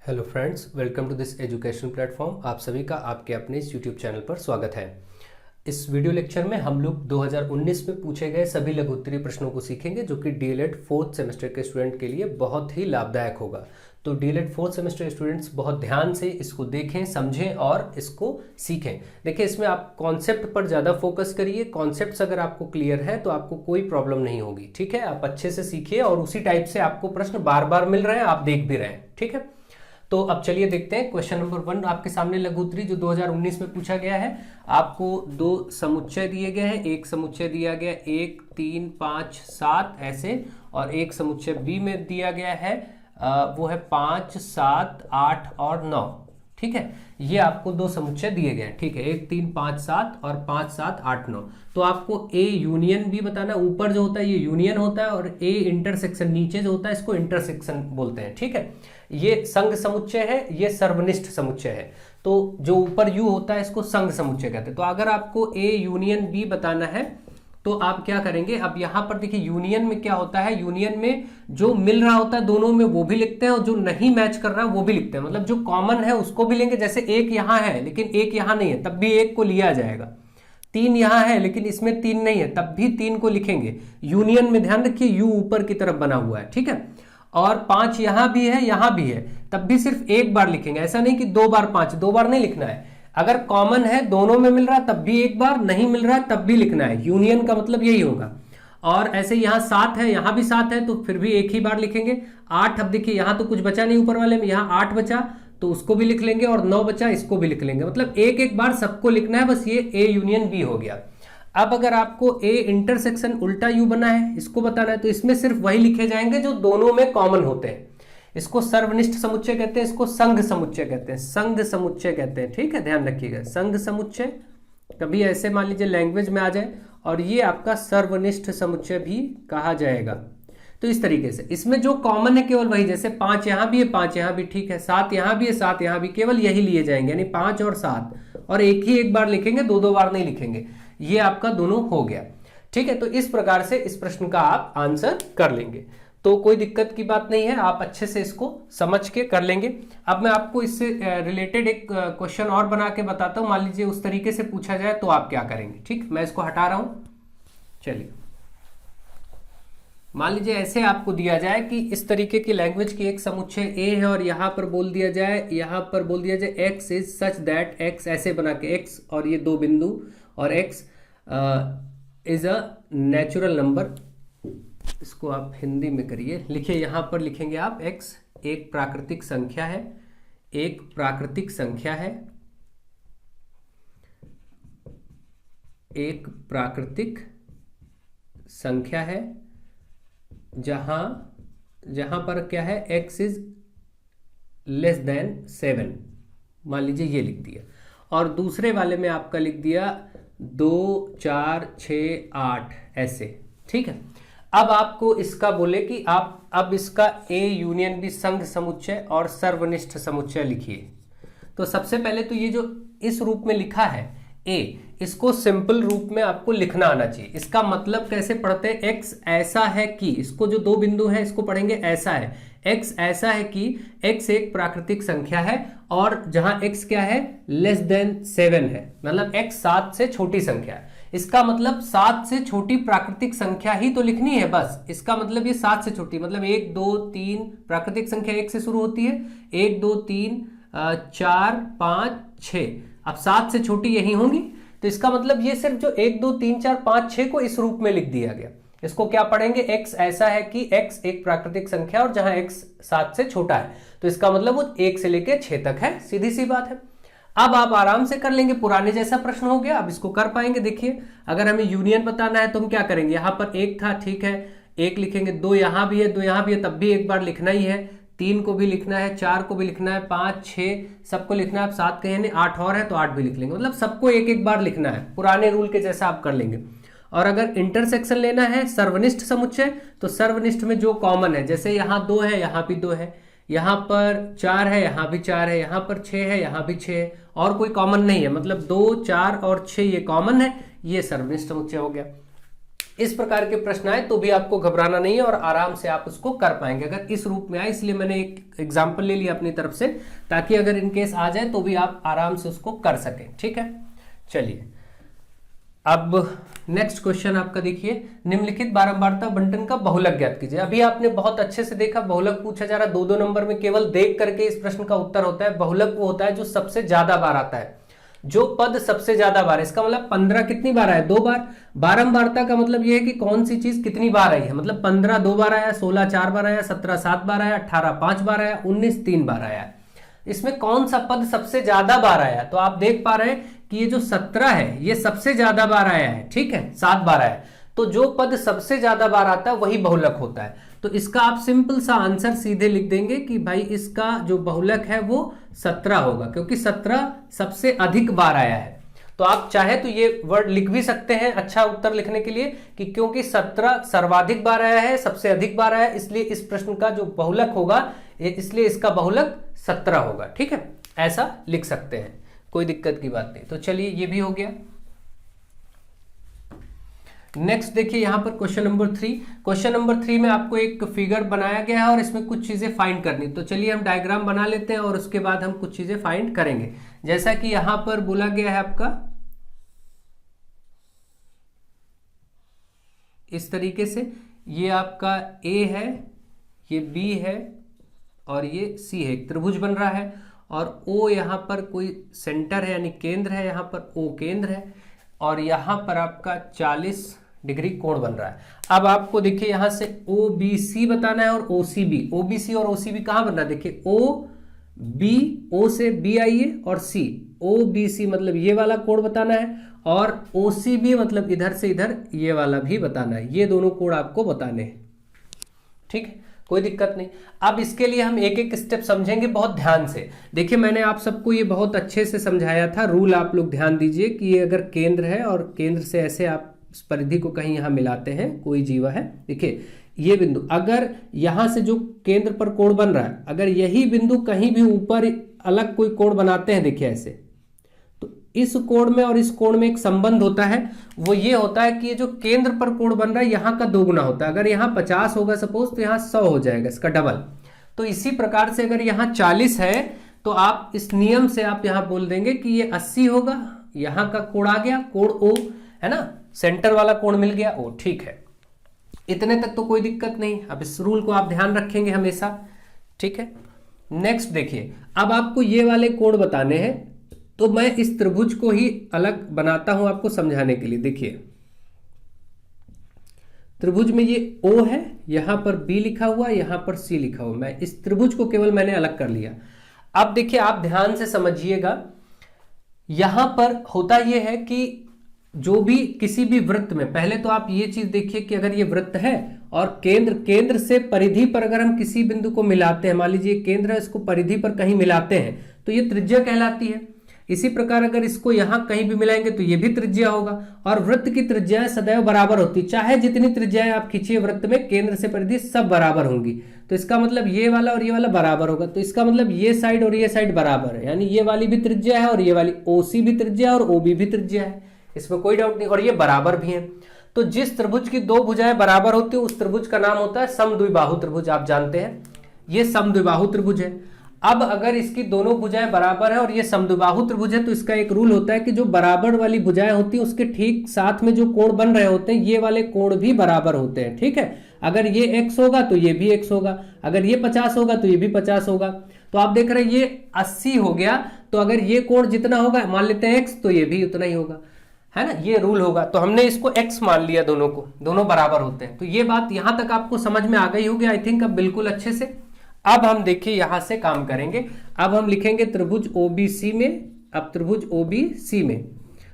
Hello friends, welcome to this education platform. आप सभी का आपके अपने इस यूट्यूब चैनल पर स्वागत है। इस वीडियो लेक्चर में हम लोग 2019 में पूछे गए सभी लघु उत्तरीय प्रश्नों को सीखेंगे, जो कि डीएलएड फोर्थ सेमेस्टर के स्टूडेंट के लिए बहुत ही लाभदायक होगा। तो डीएलएड फोर्थ सेमेस्टर स्टूडेंट्स बहुत ध्यान से इसको देखें, समझें और इसको सीखें। देखिए, इसमें आप कॉन्सेप्ट पर ज़्यादा फोकस करिए। कॉन्सेप्ट्स अगर आपको क्लियर है तो आपको कोई प्रॉब्लम नहीं होगी। ठीक है, आप अच्छे से सीखिए और उसी टाइप से आपको प्रश्न बार बार मिल रहे हैं, आप देख भी रहे हैं। ठीक है, तो अब चलिए देखते हैं क्वेश्चन नंबर 1 आपके सामने लघु उत्तरी जो 2019 में पूछा गया है। आपको दो समुच्चय दिए गए हैं। एक समुच्चय दिया गया 1, 3, 5, 7 ऐसे, और एक समुच्चय बी में दिया गया है वो है 5, 7, 8 और 9। ठीक है, ये आपको दो समुच्चय दिए गए हैं। ठीक है, 1, 3, 5, 7 और 5, 7, 8, 9। तो आपको ए यूनियन भी बताना। ऊपर जो होता है ये यूनियन होता है और ए इंटरसेक्शन, नीचे जो होता है इसको इंटरसेक्शन बोलते हैं। ठीक है, ये संघ समुच्चय है, ये सर्वनिष्ठ समुच्चय है। तो जो ऊपर यू होता है इसको संघ समुच्चय कहते हैं। तो अगर आपको ए यूनियन बी बताना है तो आप क्या करेंगे, अब यहां पर देखिए यूनियन में क्या होता है, यूनियन में जो मिल रहा होता है दोनों में वो भी लिखते हैं और जो नहीं मैच कर रहा है वो भी लिखते हैं। मतलब जो कॉमन है उसको भी लेंगे। जैसे एक यहां है लेकिन एक यहां नहीं है, तब भी एक को लिया जाएगा। 3 यहां है लेकिन इसमें 3 नहीं है, तब भी 3 को लिखेंगे। यूनियन में ध्यान रखिए यू ऊपर की तरफ बना हुआ है। ठीक है, और 5 यहां भी है यहां भी है, तब भी सिर्फ एक बार लिखेंगे। ऐसा नहीं कि 2 बार 5, 2 बार नहीं लिखना है। अगर कॉमन है दोनों में मिल रहा है तब भी एक बार, नहीं मिल रहा है तब भी लिखना है। यूनियन का मतलब यही होगा। और ऐसे यहां 7 है यहां भी 7 है तो फिर भी एक ही बार लिखेंगे। 8, अब देखिए यहां तो कुछ बचा नहीं ऊपर वाले में, यहां 8 बचा तो उसको भी लिख लेंगे, और 9 बचा इसको भी लिख लेंगे। मतलब एक एक बार सबको लिखना है। बस ये ए यूनियन बी हो गया। अब अगर आपको ए इंटरसेक्शन उल्टा यू बना है इसको बताना है तो इसमें सिर्फ वही लिखे जाएंगे जो दोनों में कॉमन होते हैं। इसको सर्वनिष्ठ समुच्चय कहते हैं, इसको संघ समुच्चय कहते हैं, संघ समुच्चय कहते हैं। ठीक है, ध्यान रखिएगा, संघ समुच्चय। कभी ऐसे मान लीजिए लैंग्वेज में आ जाए, और ये आपका सर्वनिष्ठ समुच्चय भी कहा जाएगा। तो इस तरीके से इसमें जो कॉमन है केवल वही, जैसे 5 यहां भी है 5 यहां भी, ठीक है, 7 यहां भी है 7 यहां भी, केवल यही लिए जाएंगे, यानी 5 और 7, और एक ही एक बार लिखेंगे, दो दो बार नहीं लिखेंगे। ये आपका दोनों हो गया। ठीक है, तो इस प्रकार से इस प्रश्न का आप आंसर कर लेंगे, तो कोई दिक्कत की बात नहीं है, आप अच्छे से इसको समझ के कर लेंगे। अब मैं आपको इससे रिलेटेड एक क्वेश्चन और बना के बताता हूं। मान लीजिए उस तरीके से पूछा जाए तो आप क्या करेंगे। ठीक, मैं इसको हटा रहा हूं। चलिए, मान लीजिए ऐसे आपको दिया जाए कि इस तरीके की लैंग्वेज की एक समुच्चय ए है, और यहां पर बोल दिया जाए, यहां पर बोल दिया जाए x is such that, x ऐसे बना के, एक्स और ये दो बिंदु, और x is a natural number. इसको आप हिंदी में करिए, लिखिए, यहां पर लिखेंगे आप x एक प्राकृतिक संख्या है, एक प्राकृतिक संख्या है, एक प्राकृतिक संख्या है, जहां पर क्या है, x इज लेस देन 7। मान लीजिए ये लिख दिया, और दूसरे वाले में आपका लिख दिया 2, 4, 6, 8 ऐसे। ठीक है, अब आपको इसका बोले कि आप अब इसका ए यूनियन बी संघ समुच्चय और सर्वनिष्ठ समुच्चय लिखिए। तो सबसे पहले तो ये जो इस रूप में लिखा है ए, इसको सिंपल रूप में आपको लिखना आना चाहिए। इसका मतलब कैसे पढ़ते हैं, एक्स ऐसा है कि, इसको जो दो बिंदु है इसको पढ़ेंगे ऐसा है, एक्स ऐसा है कि एक्स एक प्राकृतिक संख्या है, और जहां एक्स क्या है, लेस देन 7 है, मतलब एक्स 7 से छोटी संख्या है। इसका मतलब 7 से छोटी प्राकृतिक संख्या ही तो लिखनी है बस। इसका मतलब ये 7 से छोटी, मतलब 1, 2, 3 प्राकृतिक संख्या 1 से शुरू होती है, 1, 2, 3, 4, 5, 6। अब 7 से छोटी यही होंगी, तो इसका मतलब ये सिर्फ जो 1, 2, 3, 4, 5, 6 को इस रूप में लिख दिया गया। इसको क्या पढ़ेंगे, x ऐसा है कि x एक प्राकृतिक संख्या और जहां x 7 से छोटा है, तो इसका मतलब वो 1 से लेके 6 तक है। सीधी सी बात है। अब आप आराम से कर लेंगे, पुराने जैसा प्रश्न हो गया, अब इसको कर पाएंगे। देखिए, अगर हमें यूनियन बताना है तो हम क्या करेंगे, यहां पर 1 था, ठीक है, 1 लिखेंगे, 2 यहां भी है 2 यहां भी है, तब भी एक बार लिखना ही है, 3 को भी लिखना है, 4 को भी लिखना है, 5, 6 सबको लिखना है। अब 7 कहे नहीं, 8 और है तो 8 भी लिख लेंगे। मतलब सबको एक एक बार लिखना है, पुराने रूल के जैसा आप कर लेंगे। और अगर इंटरसेक्शन लेना है सर्वनिष्ठ समुच्चय, तो सर्वनिष्ठ में जो कॉमन है, जैसे यहां 2 है यहां भी 2 है, यहां पर 4 है यहां भी 4 है, यहां पर 6 है यहां भी 6 है, और कोई कॉमन नहीं है, मतलब 2, 4 और 6 ये कॉमन है, ये सर्वनिष्ठ समुच्चय हो गया। इस प्रकार के प्रश्न आए तो भी आपको घबराना नहीं है और आराम से आप उसको कर पाएंगे अगर इस रूप में आए। इसलिए मैंने एक एग्जाम्पल ले लिया अपनी तरफ से, ताकि अगर इनकेस आ जाए तो भी आप आराम से उसको कर सकें। ठीक है, चलिए अब नेक्स्ट क्वेश्चन आपका देखिए, निम्नलिखित बारंबारता बंटन का बहुलक ज्ञात कीजिए। अभी आपने बहुत अच्छे से देखा, बहुलक पूछा जा रहा, 2-2 नंबर में केवल देख करके इस प्रश्न का उत्तर होता है। बहुलक वो होता है जो सबसे ज्यादा बार आता है, जो पद सबसे ज्यादा बार है। इसका मतलब 15 कितनी बार आया? 2 बार। बारंबारता का मतलब यह है कि कौन सी चीज कितनी बार आई है, मतलब 15 2 बार आया, 16 4 बार आया, 17 7 बार आया, 18 5 बार आया, 19 3 बार आया। इसमें कौन सा पद सबसे ज्यादा बार आया? तो आप देख पा रहे हैं कि ये जो 17 है ये सबसे ज्यादा बार आया है, ठीक है, 7 बार आया। तो जो पद सबसे ज्यादा बार आता है वही बहुलक होता है। तो इसका आप सिंपल सा आंसर सीधे लिख देंगे कि भाई इसका जो बहुलक है वो 17 होगा, क्योंकि 17 सबसे अधिक बार आया है। तो आप चाहे तो ये वर्ड लिख भी सकते हैं अच्छा उत्तर लिखने के लिए कि क्योंकि 17 सर्वाधिक बार आया है, सबसे अधिक बार आया है, इसलिए इस प्रश्न का जो बहुलक होगा इसलिए इसका बहुलक 17 होगा। ठीक है, ऐसा लिख सकते हैं, कोई दिक्कत की बात नहीं। तो चलिए ये भी हो गया। नेक्स्ट देखिए यहां पर क्वेश्चन नंबर 3। क्वेश्चन नंबर 3 में आपको एक फिगर बनाया गया है और इसमें कुछ चीजें फाइंड करनी। तो चलिए हम डायग्राम बना लेते हैं और उसके बाद हम कुछ चीजें फाइंड करेंगे। जैसा कि यहां पर बोला गया है आपका इस तरीके से, ये आपका ए है, ये बी है और ये सी है, एक त्रिभुज बन रहा है और ओ यहाँ पर कोई सेंटर है यानी केंद्र है, यहाँ पर ओ केंद्र है और यहाँ पर आपका 40 डिग्री कोण बन रहा है। अब आपको देखिए यहाँ से ओ बी सी बताना है और ओ C B. O B C और ओ सी बी कहाँ बन रहा है? देखिए ओ बी, ओ से बी आइए और सी, ओ बी सी मतलब ये वाला कोण बताना है और ओ सी बी मतलब इधर से इधर ये वाला भी बताना है। ये दोनों कोण आपको बताने हैं, ठीक है, कोई दिक्कत नहीं। अब इसके लिए हम एक एक स्टेप समझेंगे बहुत ध्यान से। देखिए मैंने आप सबको ये बहुत अच्छे से समझाया था, रूल आप लोग ध्यान दीजिए कि ये अगर केंद्र है और केंद्र से ऐसे आप इस परिधि को कहीं यहां मिलाते हैं, कोई जीवा है, देखिए ये बिंदु, अगर यहां से जो केंद्र पर कोण बन रहा है, अगर यही बिंदु कहीं भी ऊपर अलग कोई कोण बनाते हैं, देखिए ऐसे, तो इस कोण में और इस कोण में एक संबंध होता है। वो ये होता है कि ये जो केंद्र पर कोण बन रहा है यहां का दोगुना होता है। अगर यहां 50 होगा सपोज, तो यहां 100 हो जाएगा, इसका डबल। तो इसी प्रकार से अगर यहां 40 है तो आप इस नियम से आप यहां बोल देंगे कि ये 80 होगा। यहां का कोण आ गया, कोण ओ है ना, सेंटर वाला कोण मिल गया ओ, ठीक है, इतने तक तो कोई दिक्कत नहीं। अब इस रूल को आप ध्यान रखेंगे हमेशा, ठीक है। नेक्स्ट देखिए, अब आपको ये वाले कोण बताने हैं, तो मैं इस त्रिभुज को ही अलग बनाता हूं आपको समझाने के लिए। देखिए त्रिभुज में ये O है, यहां पर B लिखा हुआ, यहां पर C लिखा हुआ, मैं इस त्रिभुज को केवल मैंने अलग कर लिया। अब देखिए आप ध्यान से समझिएगा, यहां पर होता यह है कि जो भी किसी भी वृत्त में, पहले तो आप ये चीज देखिए कि अगर ये वृत्त है और केंद्र से परिधि पर अगर हम किसी बिंदु को मिलाते हैं, मान लीजिए केंद्र है, इसको परिधि पर कहीं मिलाते हैं तो ये त्रिज्या कहलाती है। इसी प्रकार अगर इसको यहां कहीं भी मिलाएंगे तो ये भी त्रिज्या होगा। और वृत्त की त्रिज्याएं सदैव बराबर होती, चाहे जितनी त्रिज्याएं आप खींचिए वृत्त में, केंद्र से परिधि सब बराबर होंगी। तो इसका मतलब ये वाला और ये वाला बराबर होगा, तो इसका मतलब ये साइड और ये साइड बराबर है, यानी ये वाली भी त्रिज्या है और ये वाली OC भी त्रिज्या है और OB भी त्रिज्या है, इसमें कोई डाउट नहीं, और ये बराबर भी है। तो जिस त्रिभुज की दो भुजाएं बराबर होती है उस त्रिभुज का नाम होता है समद्विबाहु त्रिभुज, आप जानते हैं, ये समद्विबाहु त्रिभुज है। अब अगर इसकी दोनों भुजाएं बराबर है और ये समद्विबाहु त्रिभुज है, तो इसका एक रूल होता है कि जो बराबर वाली भुजाएं होती हैं उसके ठीक साथ में जो कोण बन रहे होते हैं, ये वाले कोण भी बराबर होते हैं, ठीक है। अगर ये x होगा तो ये भी x होगा, अगर ये 50 होगा तो ये भी 50 होगा। तो आप देख रहे हैं ये 80 हो गया, तो अगर ये कोण जितना होगा, मान लेते हैं x, तो ये भी उतना ही होगा, है ना, ये रूल होगा। तो हमने इसको x मान लिया, दोनों को, दोनों बराबर होते हैं। तो ये बात यहां तक आपको समझ में आ गई होगी आई थिंक, अब बिल्कुल अच्छे से। अब हम देखिए यहां से काम करेंगे। अब हम लिखेंगे त्रिभुज OBC में, अब त्रिभुज OBC में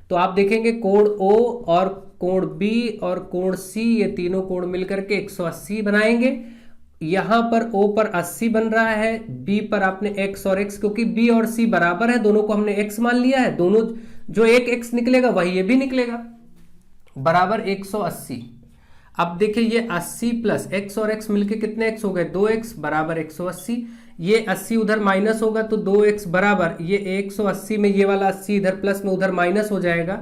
तो आप देखेंगे कोण O और कोण B और कोण C, ये तीनों कोण मिलकर के 180 बनाएंगे। यहां पर O पर 80 बन रहा है, B पर आपने x और x, क्योंकि B और C बराबर है, दोनों को हमने x मान लिया है, दोनों जो एक x निकलेगा वही ये भी निकलेगा, बराबर 180। अब देखिए ये 80 प्लस x और x मिलके कितने x हो गए, 2x, बराबर 180। ये 80 उधर माइनस होगा तो 2x बराबर ये 180 में ये वाला 80 इधर प्लस में उधर माइनस हो जाएगा।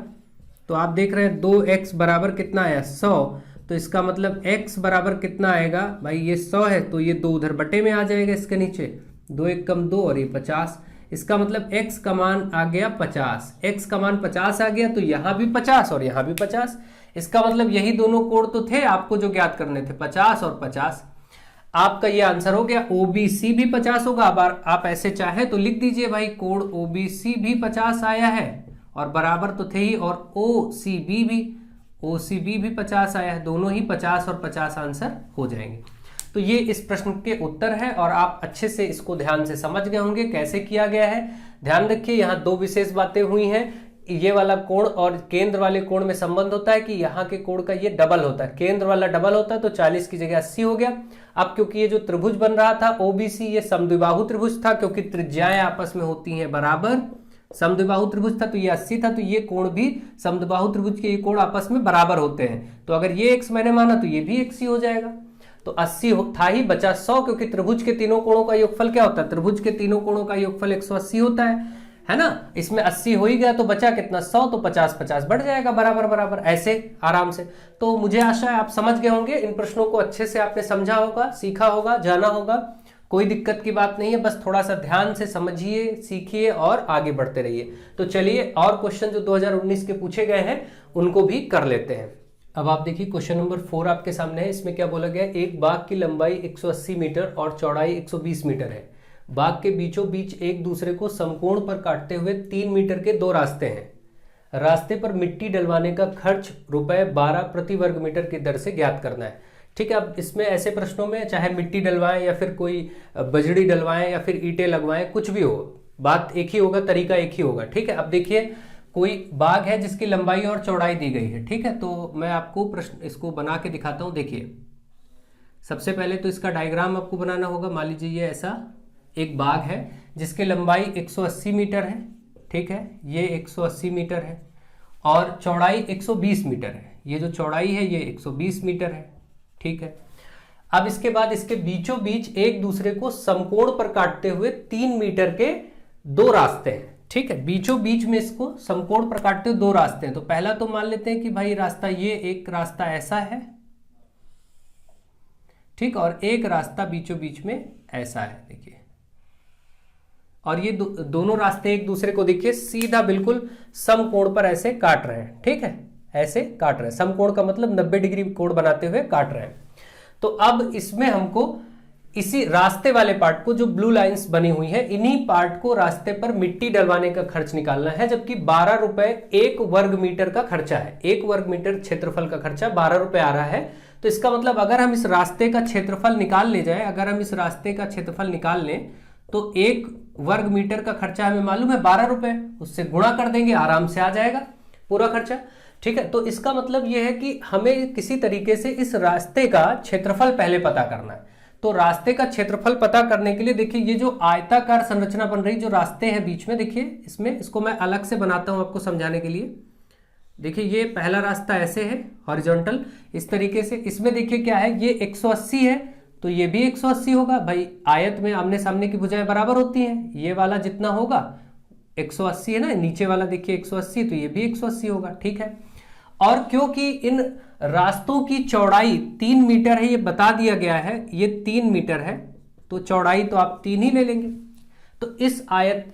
तो आप देख रहे हैं 2x बराबर कितना आया, 100, तो इसका मतलब x बराबर कितना आएगा भाई, ये 100 है तो ये 2 उधर बटे में आ जाएगा इसके नीचे, 2 1 कम 2 और ये 50। इसका मतलब x का मान आ गया 50, x का मान 50 आ गया तो यहाँ भी 50 और यहाँ भी 50। इसका मतलब यही दोनों कोण तो थे आपको जो ज्ञात करने थे, 50 और 50। आपका ये आंसर हो गया। OBC भी 50 होगा। अब आप ऐसे चाहे तो लिख दीजिए भाई कोण OBC भी 50 आया है और बराबर तो थे ही, और OCB भी 50 आया है, दोनों ही 50 और 50 आंसर हो जाएंगे। तो ये इस प्रश्न के उत्तर है और आप अच्छे से इसको ध्यान से समझ गए होंगे कैसे किया गया है। ध्यान रखिए यहाँ 2 विशेष बातें हुई हैं। ये वाला कोण और केंद्र वाले कोण में संबंध होता है कि यहाँ के कोण का ये डबल होता है, केंद्र वाला डबल होता है तो 40 की जगह 80 हो गया। अब क्योंकि ये जो त्रिभुज बन रहा था OBC, ये समद्विबाहु त्रिभुज था, क्योंकि त्रिज्याएं आपस में होती हैं बराबर, समद्विबाहु त्रिभुज था तो ये 80 था, तो ये कोण भी समद्विबाहु त्रिभुज के ये कोण आपस में बराबर होते हैं। तो अगर ये x मैंने माना तो ये भी x ही हो जाएगा। तो 80 था ही, बचा 100, क्योंकि त्रिभुज के तीनों कोणों का योगफल क्या होता है, त्रिभुज के तीनों कोणों का योगफल 180 होता है ना। इसमें 80 हो ही गया तो बचा कितना 100, तो 50 50 बढ़ जाएगा बराबर बराबर, ऐसे आराम से। तो मुझे आशा है आप समझ गए होंगे, इन प्रश्नों को अच्छे से आपने समझा होगा, सीखा होगा, जाना होगा। कोई दिक्कत की बात नहीं है, बस थोड़ा सा ध्यान से समझिए, सीखिए और आगे बढ़ते रहिए। तो चलिए और क्वेश्चन जो 2019 के पूछे गए हैं उनको भी कर लेते हैं। अब आप देखिए क्वेश्चन नंबर 4 आपके सामने है। इसमें क्या बोला गया है, एक बाग की लंबाई 180 मीटर और चौड़ाई 120 मीटर है। बाग के बीचों बीच एक दूसरे को समकोण पर काटते हुए 3 मीटर के 2 रास्ते हैं। रास्ते पर मिट्टी डलवाने का खर्च ₹12 प्रति वर्ग मीटर की दर से ज्ञात करना है। ठीक है, अब इसमें ऐसे प्रश्नों में चाहे मिट्टी डलवाएं या फिर कोई बजड़ी डलवाएं या फिर ईंटें लगवाएं, कुछ भी हो, बात एक ही होगा, तरीका एक ही होगा। ठीक है, अब देखिए कोई बाग है जिसकी लंबाई और चौड़ाई दी गई है। ठीक है, तो मैं आपको प्रश्न इसको बना के दिखाता हूं। देखिए सबसे पहले तो इसका डायग्राम आपको बनाना होगा। मान लीजिए ये ऐसा एक बाग है जिसकी लंबाई 180 मीटर है। ठीक है, ये 180 मीटर है और चौड़ाई 120 मीटर है। ये जो चौड़ाई है ये 120 मीटर है। ठीक है, अब इसके बाद इसके बीचों बीच एक दूसरे को समकोण पर काटते हुए 3 मीटर के 2 रास्ते हैं। ठीक है, बीचों बीच में इसको समकोण पर काटते हुए 2 रास्ते हैं। तो पहला तो मान लेते हैं कि भाई रास्ता, ये एक रास्ता ऐसा है, ठीक, और एक रास्ता बीचों बीच में ऐसा है। देखिए, और ये दोनों रास्ते एक दूसरे को देखिए सीधा बिल्कुल समकोण पर ऐसे काट रहे हैं। ठीक है, ऐसे काट रहे हैं, समकोण का मतलब 90 डिग्री कोण बनाते हुए काट रहे हैं। तो अब इसमें हमको इसी रास्ते वाले पार्ट को, जो ब्लू लाइंस बनी हुई है, इन्हीं पार्ट को रास्ते पर मिट्टी डलवाने का खर्च निकालना है, जबकि 12 रुपए 1 वर्ग मीटर का खर्चा है। 1 वर्ग मीटर क्षेत्रफल का खर्चा 12 रुपए आ रहा है। तो इसका मतलब अगर हम इस रास्ते का क्षेत्रफल निकाल ले जाए, अगर हम इस रास्ते का क्षेत्रफल निकाल लें तो 1 वर्ग मीटर का खर्चा हमें मालूम है 12 रुपए, उससे गुणा कर देंगे, आराम से आ जाएगा पूरा खर्चा। ठीक है, तो इसका मतलब यह है कि हमें किसी तरीके से इस रास्ते का क्षेत्रफल पहले पता करना है। तो रास्ते का क्षेत्रफल पता करने के लिए देखिए ये जो आयताकार संरचना बन रही, जो रास्ते हैं बीच में, देखिए इसमें, इसको मैं अलग से बनाता हूं आपको समझाने के लिए। देखिए ये पहला रास्ता ऐसे है हॉरिजॉन्टल, इस तरीके से। इसमें देखिए क्या है, ये 180 है तो ये भी 180 होगा। भाई आयत में आमने सामने की भुजाएं बराबर होती हैं, ये वाला जितना होगा 180 है ना, नीचे वाला देखिए 180, तो ये भी 180 होगा। ठीक है, और क्योंकि इन रास्तों की चौड़ाई 3 मीटर है, ये बता दिया गया है, ये 3 मीटर है, तो चौड़ाई तो आप 3 ही ले लेंगे। तो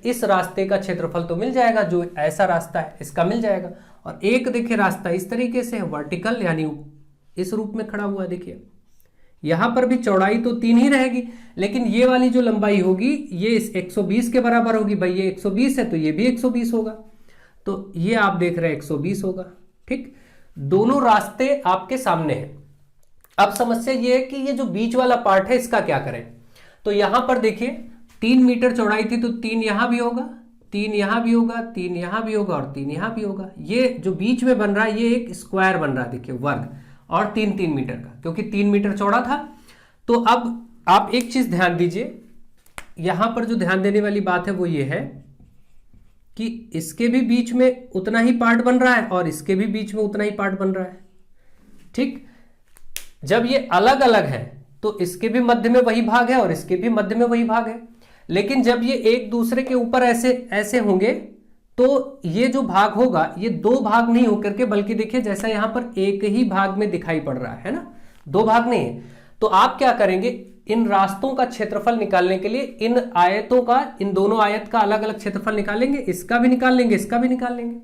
इस रास्ते का क्षेत्रफल तो मिल जाएगा, जो ऐसा रास्ता है इसका मिल जाएगा। और एक देखिए रास्ता इस तरीके से है, वर्टिकल, यानी इस रूप में खड़ा हुआ है। देखिए यहां पर भी चौड़ाई तो 3 ही रहेगी, लेकिन ये वाली जो लंबाई होगी ये इस 120 के बराबर होगी। भाई ये 120 है तो ये भी 120 होगा, तो ये आप देख रहे हैं 120 होगा। ठीक, दोनों रास्ते आपके सामने हैं। अब समस्या ये है कि ये जो बीच वाला पार्ट है इसका क्या करें। तो यहां पर देखिए 3 मीटर चौड़ाई थी तो 3 यहां भी होगा, 3 यहां भी होगा, 3 यहां भी होगा और 3 यहां भी होगा। ये जो बीच में बन रहा है ये एक स्क्वायर बन रहा है, देखिए वर्ग, और 3 मीटर का, क्योंकि 3 मीटर चौड़ा था। तो अब आप एक चीज ध्यान दीजिए, यहां पर जो ध्यान देने वाली बात है वो ये है कि इसके भी बीच में उतना ही पार्ट बन रहा है और इसके भी बीच में उतना ही पार्ट बन रहा है। ठीक, जब ये अलग अलग है तो इसके भी मध्य में वही भाग है और इसके भी मध्य में वही भाग है, लेकिन जब ये एक दूसरे के ऊपर ऐसे ऐसे होंगे तो ये जो भाग होगा ये दो भाग नहीं होकर के, बल्कि देखिए जैसा यहां पर एक ही भाग में दिखाई पड़ रहा है ना, दो भाग नहीं है। तो आप क्या करेंगे, इन रास्तों का क्षेत्रफल निकालने के लिए इन आयतों का, इन दोनों आयत का अलग अलग क्षेत्रफल निकालेंगे, इसका भी निकाल लेंगे, इसका भी निकाल लेंगे।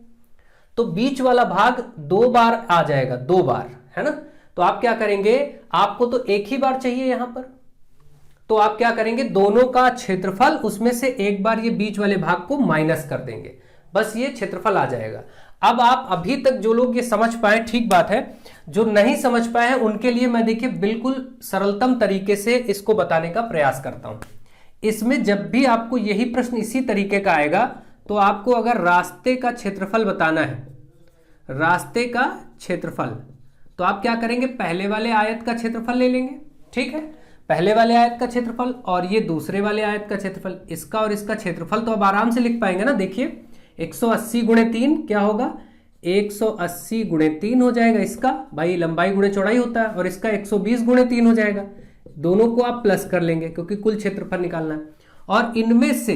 तो बीच वाला भाग दो बार आ जाएगा, दो बार, है ना। तो आप क्या करेंगे, आपको तो एक ही बार चाहिए यहां पर, तो आप क्या करेंगे, दोनों का क्षेत्रफल उसमें से एक बार ये बीच वाले भाग को माइनस कर देंगे, बस ये क्षेत्रफल आ जाएगा। अब आप अभी तक जो लोग ये समझ पाए ठीक बात है, जो नहीं समझ पाए हैं उनके लिए मैं देखिए बिल्कुल सरलतम तरीके से इसको बताने का प्रयास करता हूं। इसमें जब भी आपको यही प्रश्न इसी तरीके का आएगा, तो आपको अगर रास्ते का क्षेत्रफल बताना है, रास्ते का क्षेत्रफल, तो आप क्या करेंगे, पहले वाले आयत का क्षेत्रफल ले लेंगे, ठीक है, पहले वाले आयत का क्षेत्रफल और ये दूसरे वाले आयत का क्षेत्रफल, इसका और इसका क्षेत्रफल तो अब आराम से लिख पाएंगे ना। देखिए 180 गुणे 3 क्या होगा, 180 गुणे 3 हो जाएगा, इसका भाई लंबाई गुणे चौड़ाई होता है, और इसका 120 गुणे 3 हो जाएगा। दोनों को आप प्लस कर लेंगे क्योंकि कुल क्षेत्रफल निकालना है, और इनमें से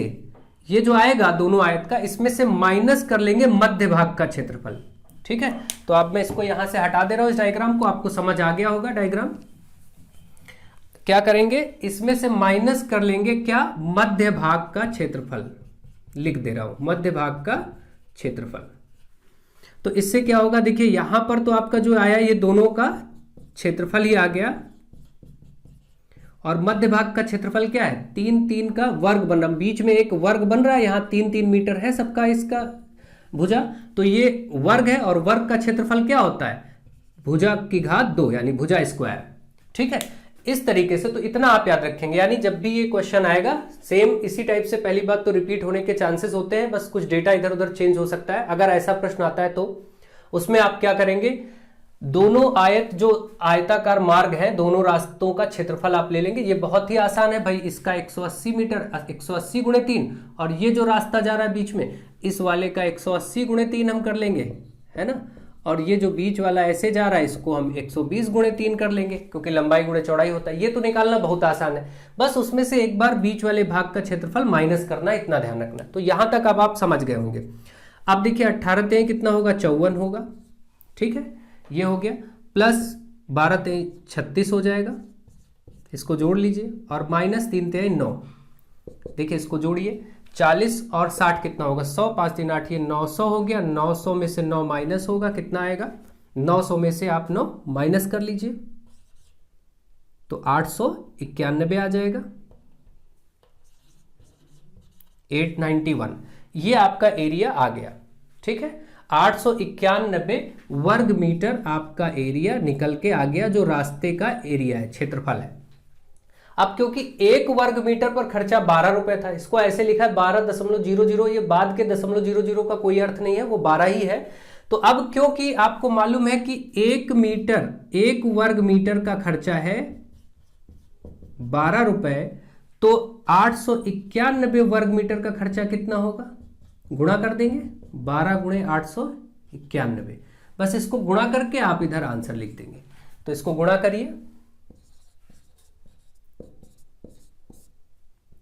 ये जो आएगा दोनों आयत का, इसमें से माइनस कर लेंगे मध्य भाग का क्षेत्रफल, ठीक है। तो अब मैं इसको यहां से हटा दे रहा हूं, इस डायग्राम को, आपको समझ आ गया होगा डायग्राम। क्या करेंगे, इसमें से माइनस कर लेंगे क्या, मध्य भाग का क्षेत्रफल, लिख दे रहा हूं मध्य भाग का क्षेत्रफल। तो इससे क्या होगा, देखिए यहां पर तो आपका जो आया ये दोनों का क्षेत्रफल ही आ गया, और मध्य भाग का क्षेत्रफल क्या है, 3 3 का वर्ग बन रहा है, बीच में एक वर्ग बन रहा है, यहां 3 3 मीटर है सबका इसका भुजा, तो ये वर्ग है, और वर्ग का क्षेत्रफल क्या होता है, भुजा की घात 2 यानी भुजा स्क्वायर, ठीक है। इस तरीके से तो इतना आप याद रखेंगे, यानी जब भी ये क्वेश्चन आएगा सेम इसी टाइप से, पहली बात तो रिपीट होने के चांसेस होते हैं, बस कुछ डेटा इधर उधर चेंज हो सकता है। अगर ऐसा प्रश्न आता है तो उसमें आप क्या करेंगे, दोनों आयत जो आयताकार मार्ग है, दोनों रास्तों का क्षेत्रफल आप ले लेंगे। ये बहुत ही आसान है भाई, इसका 180 मीटर, 180 गुणे 3, और ये जो रास्ता जा रहा है बीच में, इस वाले का 180 गुणे 3 हम कर लेंगे, है ना, और ये जो बीच वाला ऐसे जा रहा है इसको हम 120 गुणे 3 कर लेंगे, क्योंकि लंबाई गुणे चौड़ाई होता है। ये तो निकालना बहुत आसान है, बस उसमें से एक बार बीच वाले भाग का क्षेत्रफल माइनस करना, इतना ध्यान रखना। तो यहां तक अब आप समझ गए होंगे। अब देखिए 18 तेई कितना होगा, 54 होगा, ठीक है, ये हो गया, प्लस 12 तेई 36 हो जाएगा, इसको जोड़ लीजिए, और माइनस 3 तेई 9, देखिए इसको जोड़िए, 40 और 60 कितना होगा, 100, 5 3 8, ये 900 हो गया। 900 में से 9 माइनस होगा, कितना आएगा, 900 में से आप 9 माइनस कर लीजिए, तो 891 आ जाएगा, 891, ये आपका एरिया आ गया, ठीक है। 891 वर्ग मीटर आपका एरिया निकल के आ गया, जो रास्ते का एरिया है, क्षेत्रफल है। अब क्योंकि 1 वर्ग मीटर पर खर्चा 12 रुपए था, इसको ऐसे लिखा है 12.00, ये बाद के 0.00 का कोई अर्थ नहीं है, वो 12 ही है। तो अब क्योंकि आपको मालूम है कि 1 वर्ग मीटर का खर्चा है 12 रुपए, तो 891 वर्ग मीटर का खर्चा कितना होगा, गुणा कर देंगे, 12 गुणे 891, बस इसको गुणा करके आप इधर आंसर लिख देंगे। तो इसको गुणा करिए,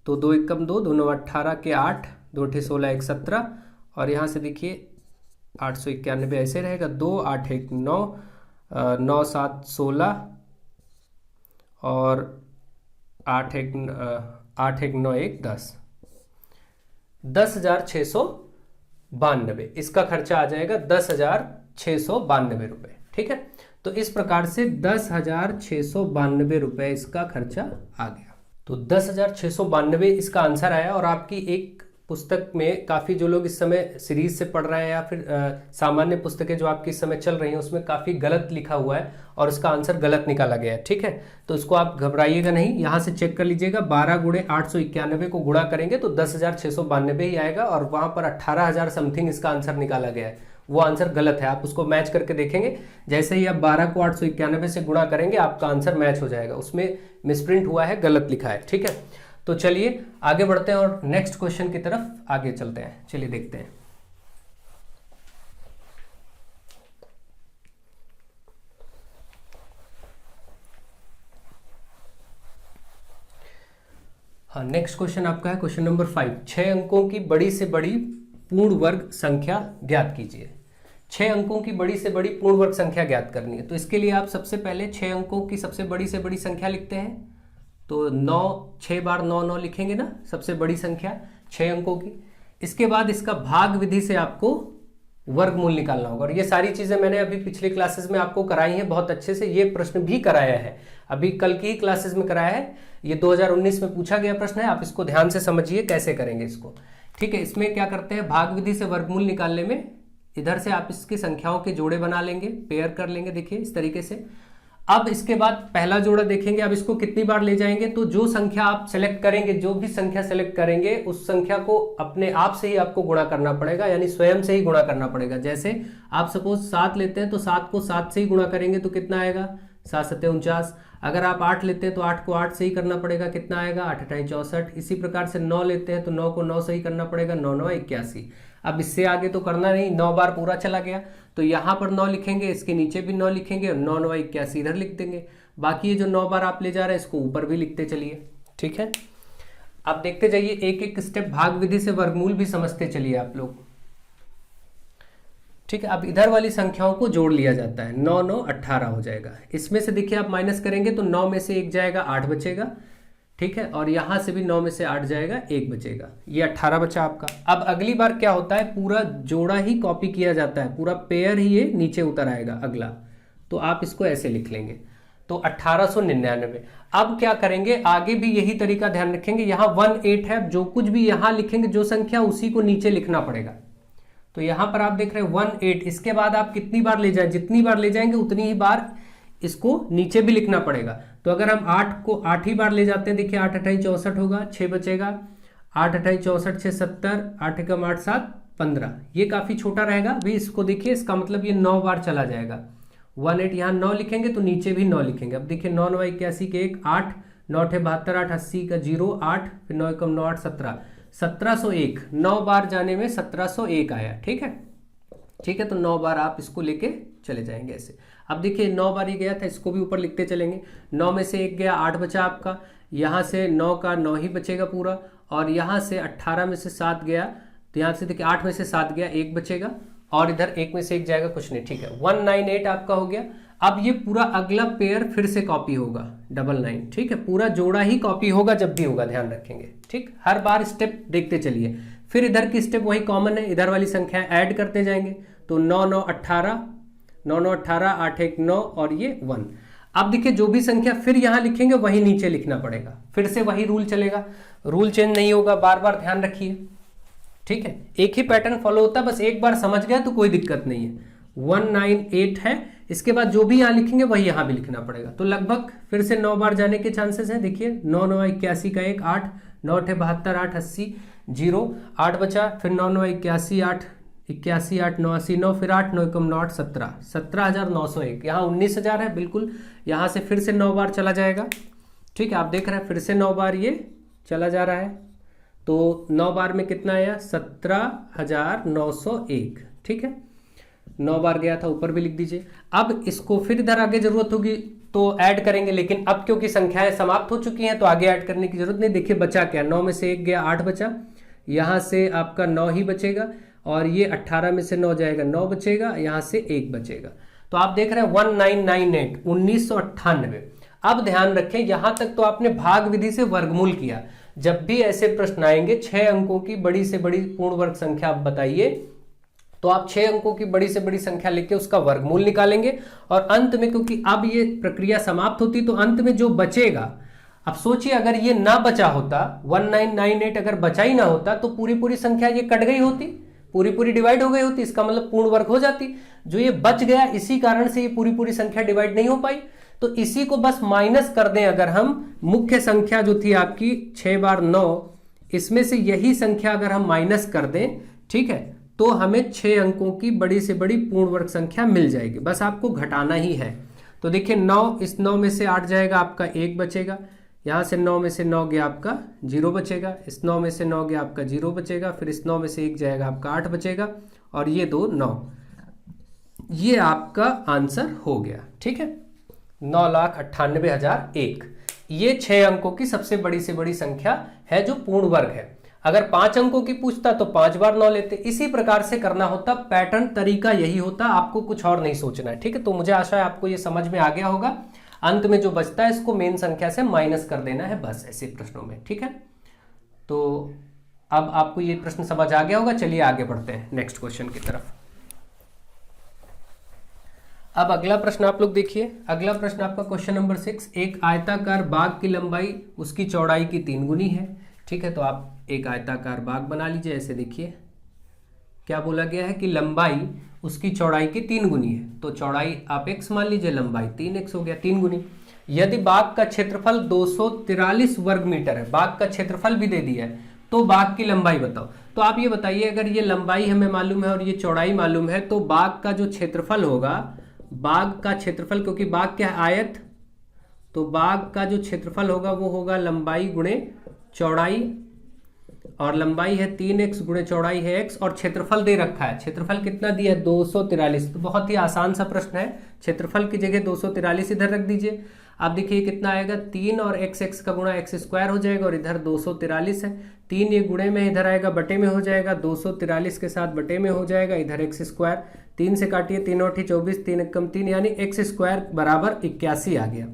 तो 2 एकम 2, 2 9 18 के 8, 2 8 16 1 17, और यहाँ से देखिए 891 ऐसे रहेगा, 2 8 1 9, 9 7 16, और 8 1 9 1 10, 10,692, इसका खर्चा आ जाएगा 10,692 रुपये, ठीक है। तो इस प्रकार से 10,692 रुपये इसका खर्चा आ गया। तो 10,692 इसका आंसर आया। और आपकी एक पुस्तक में काफ़ी जो लोग इस समय सीरीज से पढ़ रहे हैं या फिर सामान्य पुस्तकें जो आपकी इस समय चल रही हैं उसमें काफ़ी गलत लिखा हुआ है और उसका आंसर गलत निकाला गया है, ठीक है। तो इसको आप घबराइएगा नहीं, यहाँ से चेक कर लीजिएगा, 12 गुणे 891 को गुणा करेंगे तो 10,692 ही आएगा, और वहाँ पर 18,000 समथिंग इसका आंसर निकाला गया है, वो आंसर गलत है। आप उसको मैच करके देखेंगे, जैसे ही आप 12 को 891 से गुणा करेंगे आपका आंसर मैच हो जाएगा, उसमें मिसप्रिंट हुआ है, गलत लिखा है, ठीक है। तो चलिए आगे बढ़ते हैं और नेक्स्ट क्वेश्चन की तरफ आगे चलते हैं, चलिए देखते हैं। हाँ, नेक्स्ट क्वेश्चन आपका है क्वेश्चन नंबर 5। 6 अंकों की बड़ी से बड़ी पूर्ण वर्ग संख्या ज्ञात कीजिए। 6 अंकों की बड़ी से बड़ी पूर्ण वर्ग संख्या ज्ञात करनी है। तो इसके लिए आप सबसे पहले 6 अंकों की सबसे बड़ी से बड़ी संख्या लिखते हैं। तो 9, 6 बार 9 9 लिखेंगे ना, सबसे बड़ी संख्या 6 अंकों की। इसके बाद इसका भाग विधि से आपको वर्गमूल निकालना होगा। और ये सारी चीजें मैंने अभी पिछले क्लासेस में आपको कराई हैं बहुत अच्छे से। ये प्रश्न भी कराया है, अभी कल की ही क्लासेस में कराया है। ये 2019 में पूछा गया प्रश्न है, आप इसको ध्यान से समझिए कैसे करेंगे इसको। ठीक है, इसमें क्या करते हैं, भाग विधि से वर्गमूल निकालने में इधर से आप इसकी संख्याओं के जोड़े बना लेंगे, पेयर कर लेंगे। देखिए इस तरीके से। अब इसके बाद पहला जोड़ा देखेंगे, अब इसको कितनी बार ले जाएंगे। तो जो संख्या आप सेलेक्ट करेंगे, जो भी संख्या सेलेक्ट करेंगे, उस संख्या को अपने आप से ही आपको गुणा करना पड़ेगा, यानी स्वयं से ही गुणा करना पड़ेगा। जैसे आप सपोज 7 लेते हैं तो 7 को 7 से ही गुणा करेंगे तो कितना आएगा, 7 7 49। अगर आप 8 लेते हैं तो 8 को 8 से ही करना पड़ेगा, कितना आएगा, 8 8 64। इसी प्रकार से 9 लेते हैं तो 9 को 9 से ही करना पड़ेगा, 9 9 81। अब इससे आगे तो करना नहीं, 9 बार पूरा चला गया तो यहाँ पर 9 लिखेंगे, इसके नीचे भी 9 लिखेंगे और 9 9 81 इधर लिख देंगे। बाकी ये जो 9 बार आप ले जा रहे हैं इसको ऊपर भी लिखते चलिए। ठीक है, अब देखते जाइए एक एक स्टेप, भाग विधि से वर्गमूल भी समझते चलिए आप लोग। ठीक है, अब इधर वाली संख्याओं को जोड़ लिया जाता है, 9 9 18 हो जाएगा। इसमें से देखिए आप माइनस करेंगे तो 9 में से 1 जाएगा, 8 बचेगा। ठीक है, और यहां से भी 9 में से 8 जाएगा, 1 बचेगा, ये 18 बचा आपका। अब अगली बार क्या होता है, पूरा जोड़ा ही कॉपी किया जाता है, पूरा पेयर ही ये नीचे उतर आएगा अगला। तो आप इसको ऐसे लिख लेंगे, तो 1899। अब क्या करेंगे, आगे भी यही तरीका ध्यान रखेंगे। यहाँ 18 है, जो कुछ भी यहाँ लिखेंगे जो संख्या, उसी को नीचे लिखना पड़ेगा। तो यहाँ पर आप देख रहे हैं 18, इसके बाद आप कितनी बार ले जाए, जितनी बार ले जाएंगे उतनी ही बार इसको नीचे भी लिखना पड़ेगा। तो अगर हम 8 को 8 ही बार ले जाते हैं, देखिए 8 8 64 होगा, 6 बचेगा, 8 8 64 6 70, 8 एकम 8 7 15। ये काफी छोटा रहेगा भी, इसको देखिए, इसका मतलब ये 9 बार चला जाएगा। 18 यहाँ 9 लिखेंगे तो नीचे भी 9 लिखेंगे। अब देखिए 9 9 81 के 1, 8 9 8 72, 8 80 का 0, 8 फिर 9 एकम 9 8 17, 1701। 9 बार जाने में 1701 आया। ठीक है, ठीक है, तो 9 बार आप इसको लेके चले जाएंगे ऐसे। अब देखिए 9 बार ही गया था, इसको भी ऊपर लिखते चलेंगे। 9 में से 1 गया, 8 बचा आपका। यहाँ से 9 का 9 ही बचेगा पूरा, और यहाँ से 18 में से 7 गया, तो यहाँ से देखिए 8 में से 7 गया, 1 बचेगा, और इधर 1 में से 1 जाएगा, कुछ नहीं। ठीक है, 198 आपका हो गया। अब ये पूरा अगला पेयर फिर से कॉपी होगा, 99। ठीक है, पूरा जोड़ा ही कॉपी होगा जब भी होगा, ध्यान रखेंगे। ठीक, हर बार स्टेप देखते चलिए। फिर इधर की स्टेप वही कॉमन है, इधर वाली संख्या ऐड करते जाएंगे। तो 9 9 18, 9 9 18, 8 1 9 और ये 1। अब देखिए जो भी संख्या फिर यहाँ लिखेंगे वही नीचे लिखना पड़ेगा, फिर से वही रूल चलेगा, रूल चेंज नहीं होगा, बार बार ध्यान रखिए। ठीक है, एक ही पैटर्न फॉलो होता है, बस एक बार समझ गया तो कोई दिक्कत नहीं है। 198 है, इसके बाद जो भी यहाँ लिखेंगे वही यहाँ भी लिखना पड़ेगा। तो लगभग फिर से 9 बार जाने के चांसेस हैं। देखिए 9 9 81 का 1, 8 9 8 72, 8 80 0, 8 बचा, फिर 9 9 81 8 81 8 9 80 9, फिर 8 9 एकम 9 8 17, 17,901। यहाँ 19,000 है बिल्कुल। यहाँ से फिर से 9 बार चला जाएगा। ठीक है, आप देख रहे हैं फिर से 9 बार ये चला जा रहा है। तो 9 बार में कितना आया, 17,901। ठीक है, 9 बार गया था, ऊपर भी लिख दीजिए। अब इसको फिर इधर आगे जरूरत होगी तो ऐड करेंगे, लेकिन अब क्योंकि संख्याएं समाप्त हो चुकी हैं तो आगे ऐड करने की जरूरत नहीं। देखिए बचा क्या, 9 में से 1 गया, 8 बचा, यहाँ से आपका 9 ही बचेगा, और ये 18 में से 9 जाएगा, 9 बचेगा, यहाँ से 1 बचेगा। तो आप देख रहे हैं 1998, 1998। अब ध्यान रखें, यहां तक तो आपने भाग विधि से वर्गमूल किया। जब भी ऐसे प्रश्न आएंगे 6 अंकों की बड़ी से बड़ी पूर्ण वर्ग संख्या आप बताइए, तो आप 6 अंकों की बड़ी से बड़ी संख्या लेके उसका वर्गमूल निकालेंगे, और अंत में, क्योंकि अब ये प्रक्रिया समाप्त होती, तो अंत में जो बचेगा, अब सोचिए अगर ये ना बचा होता, 1998 अगर बचा ही ना होता, तो पूरी पूरी संख्या ये कट गई होती, पूरी पूरी डिवाइड हो गई होती, इसका मतलब पूर्ण वर्ग हो जाती। जो ये बच गया, इसी कारण से ये पूरी पूरी संख्या डिवाइड नहीं हो पाई। तो इसी को बस माइनस कर दें अगर हम, मुख्य संख्या जो थी आपकी 6 बार 9, इसमें से यही संख्या अगर हम माइनस कर दें, ठीक है, तो हमें 6 अंकों की बड़ी से बड़ी पूर्ण वर्ग संख्या मिल जाएगी। बस आपको घटाना ही है। तो देखिए 9, इस 9 में से 8 जाएगा, आपका 1 बचेगा, यहाँ से 9 में से 9 गया, आपका 0 बचेगा, इस 9 में से 9 गया, आपका 0 बचेगा, फिर इस 9 में से 1 जाएगा, आपका 8 बचेगा, और ये 2 9। ये आपका आंसर हो गया। ठीक है, 9,98,001। ये 6 अंकों की सबसे बड़ी से बड़ी संख्या है जो पूर्ण वर्ग है। अगर 5 अंकों की पूछता तो 5 बार 9 लेते। इसी प्रकार से करना होता, पैटर्न तरीका यही होता, आपको कुछ और नहीं सोचना है। ठीक है, तो मुझे आशा है आपको ये समझ में आ गया होगा। अंत में जो बचता है इसको मेन संख्या से माइनस कर देना है बस, ऐसे प्रश्नों में। ठीक है, तो अब आपको ये प्रश्न समझ आ गया होगा। चलिए आगे बढ़ते हैं नेक्स्ट क्वेश्चन की तरफ। अब अगला प्रश्न आप लोग देखिए। अगला प्रश्न आपका क्वेश्चन नंबर 6, एक आयताकार बाग की लंबाई उसकी चौड़ाई की 3 गुनी है। ठीक है, तो आप एक आयताकार बाग बना लीजिए। ऐसे देखिए क्या बोला गया है कि लंबाई उसकी चौड़ाई की 3 गुनी है। तो चौड़ाई आप x मान लीजिए, लंबाई 3x हो गया, 3 गुनी। यदि बाग का क्षेत्रफल 243 वर्ग मीटर है, बाग का क्षेत्रफल भी दे दिया है, तो बाग की लंबाई बताओ। तो आप ये बताइए, अगर ये लंबाई हमें मालूम है और ये चौड़ाई मालूम है, तो बाग का जो क्षेत्रफल होगा, बाग का क्षेत्रफल, क्योंकि बाग क्या है, आयत, तो बाग का जो क्षेत्रफल होगा वो होगा लंबाई गुणे चौड़ाई, और लंबाई है 3x गुणे चौड़ाई है x, और क्षेत्रफल दे रखा है। क्षेत्रफल कितना दिया है, 243। तो बहुत ही आसान सा प्रश्न है। क्षेत्रफल की जगह 243 इधर रख दीजिए। आप देखिए कितना आएगा, 3 और x का गुणा x स्क्वायर हो जाएगा, और इधर 243 है। 3 ये गुणे में इधर आएगा, बटे में हो जाएगा, 243 के साथ बटे में हो जाएगा, इधर x स्क्वायर, 3 से काटिए, 3 और 24, 3 एकम 3, यानी x स्क्वायर बराबर 81 आ गया।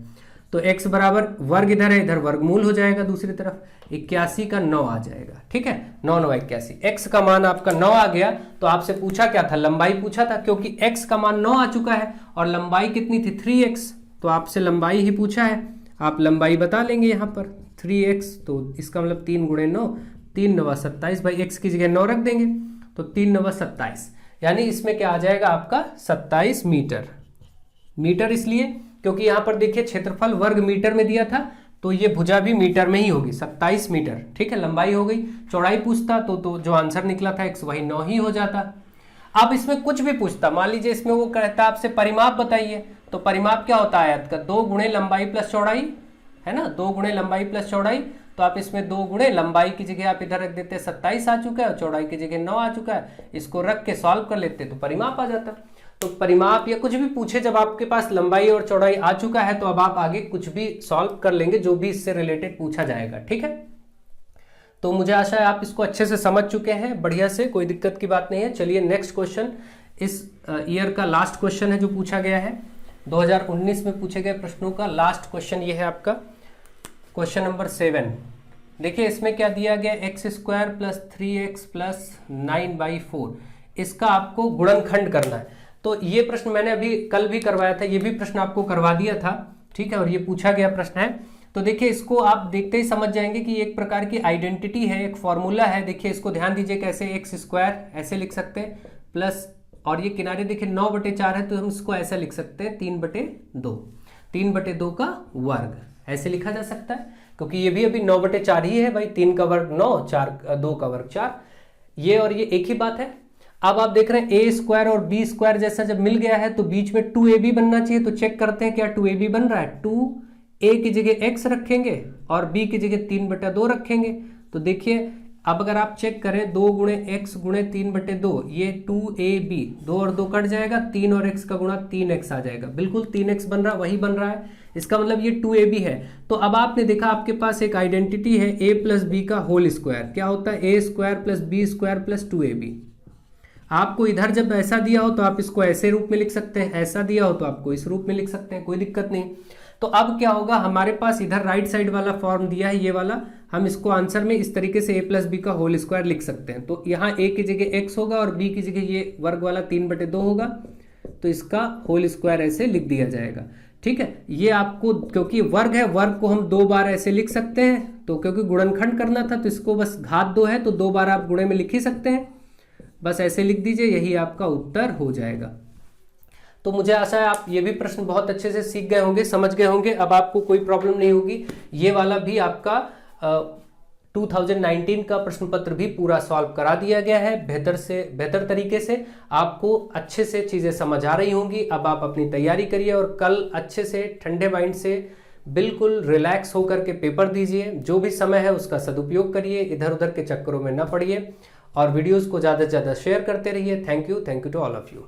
तो x बराबर वर्ग इधर है, इधर वर्गमूल हो जाएगा, दूसरी तरफ 81 का 9 आ जाएगा। ठीक है, 9 9 81, x का मान आपका 9 आ गया। तो आपसे पूछा क्या था, लंबाई पूछा था, क्योंकि x का मान 9 आ चुका है और लंबाई कितनी थी, 3x, तो आपसे लंबाई ही पूछा है। आप लंबाई बता लेंगे यहाँ पर 3x, तो इसका मतलब 3 गुणे 9, 3 9 27, भाई x की जगह 9 रख देंगे, तो 3 9 27, यानी इसमें क्या आ जाएगा आपका 27 मीटर। मीटर इसलिए क्योंकि यहाँ पर देखिए क्षेत्रफल वर्ग मीटर में दिया था, तो ये भुजा भी मीटर में ही होगी, 27 मीटर। ठीक है, लंबाई हो गई। चौड़ाई पूछता तो जो आंसर निकला था x, वही 9 ही हो जाता। अब इसमें कुछ भी पूछता, मान लीजिए इसमें वो कहता आपसे परिमाप बताइए, तो परिमाप क्या होता है आयत का, 2 गुणे लंबाई प्लस चौड़ाई, है ना, 2 गुणे लंबाई प्लस चौड़ाई। तो आप इसमें 2 गुणे लंबाई की जगह आप इधर रख देते, 27 आ चुका है, और चौड़ाई की जगह 9 आ चुका है, इसको रख के सॉल्व कर लेते तो परिमाप आ जाता। तो परिमाप या कुछ भी पूछे, जब आपके पास लंबाई और चौड़ाई आ चुका है, तो अब आप आगे कुछ भी सॉल्व कर लेंगे जो भी इससे रिलेटेड पूछा जाएगा। ठीक है, तो मुझे आशा है आप इसको अच्छे से समझ चुके हैं, बढ़िया से, कोई दिक्कत की बात नहीं है। चलिए नेक्स्ट क्वेश्चन, इस ईयर का लास्ट क्वेश्चन है जो पूछा गया है, 2019 में पूछे गए प्रश्नों का लास्ट क्वेश्चन ये है आपका क्वेश्चन नंबर 7। देखिए इसमें क्या दिया गया, x square plus 3x plus 9/4, इसका आपको गुणनखंड करना है। तो ये प्रश्न मैंने अभी कल भी करवाया था, ये भी प्रश्न आपको करवा दिया था। ठीक है, और ये पूछा गया प्रश्न है। तो देखिए इसको आप देखते ही समझ जाएंगे कि एक प्रकार की आइडेंटिटी है, एक फॉर्मूला है। देखिए इसको ध्यान दीजिए कैसे, x स्क्वायर ऐसे लिख सकते हैं, प्लस, और ये किनारे देखिए 9/4 है, तो हम इसको ऐसा लिख सकते हैं 3/2, 3/2 का वर्ग ऐसे लिखा जा सकता है, क्योंकि ये भी अभी 9/4 ही है भाई, 3 का वर्ग 9, 2 का वर्ग 4, ये और ये एक ही बात है। अब आप देख रहे हैं a स्क्वायर और b स्क्वायर जैसा जब मिल गया है, तो बीच में 2ab बनना चाहिए। तो चेक करते हैं क्या 2ab बन रहा है, 2a की जगह x रखेंगे और b की जगह 3/2 रखेंगे। तो देखिए अब अगर आप चेक करें, 2 गुणे x गुणे 3/2, ये 2ab, 2 और 2 कट जाएगा, 3 और x का गुणा 3x आ जाएगा, बिल्कुल 3x बन रहा, वही बन रहा है, इसका मतलब ये 2ab है। तो अब आपने देखा आपके पास एक आइडेंटिटी है a प्लस बी का होल स्क्वायर, क्या होता है a square plus B square plus 2ab। आपको इधर जब ऐसा दिया हो तो आप इसको ऐसे रूप में लिख सकते हैं, ऐसा दिया हो तो आपको इस रूप में लिख सकते हैं, कोई दिक्कत नहीं। तो अब क्या होगा, हमारे पास इधर राइट साइड वाला फॉर्म दिया है, ये वाला, हम इसको आंसर में इस तरीके से a प्लस बी का होल स्क्वायर लिख सकते हैं। तो यहाँ a की जगह x होगा और b की जगह ये वर्ग वाला 3/2 होगा, तो इसका होल स्क्वायर ऐसे लिख दिया जाएगा। ठीक है, ये आपको, क्योंकि वर्ग है, वर्ग को हम 2 बार ऐसे लिख सकते हैं, तो क्योंकि गुणनखंड करना था तो इसको बस घात 2 है, तो 2 बार आप गुणे में लिख ही सकते हैं, बस ऐसे लिख दीजिए, यही आपका उत्तर हो जाएगा। तो मुझे आशा है आप ये भी प्रश्न बहुत अच्छे से सीख गए होंगे, समझ गए होंगे, अब आपको कोई प्रॉब्लम नहीं होगी। ये वाला भी आपका 2019 का प्रश्न पत्र भी पूरा सॉल्व करा दिया गया है, बेहतर तरीके से। आपको अच्छे से चीजें समझ आ रही होंगी। अब आप अपनी तैयारी करिए और कल अच्छे से ठंडे माइंड से बिल्कुल रिलैक्स होकर के पेपर दीजिए। जो भी समय है उसका सदुपयोग करिए, इधर उधर के चक्करों में ना पड़िए, और वीडियोस को ज़्यादा से ज़्यादा शेयर करते रहिए। Thank you to all of you.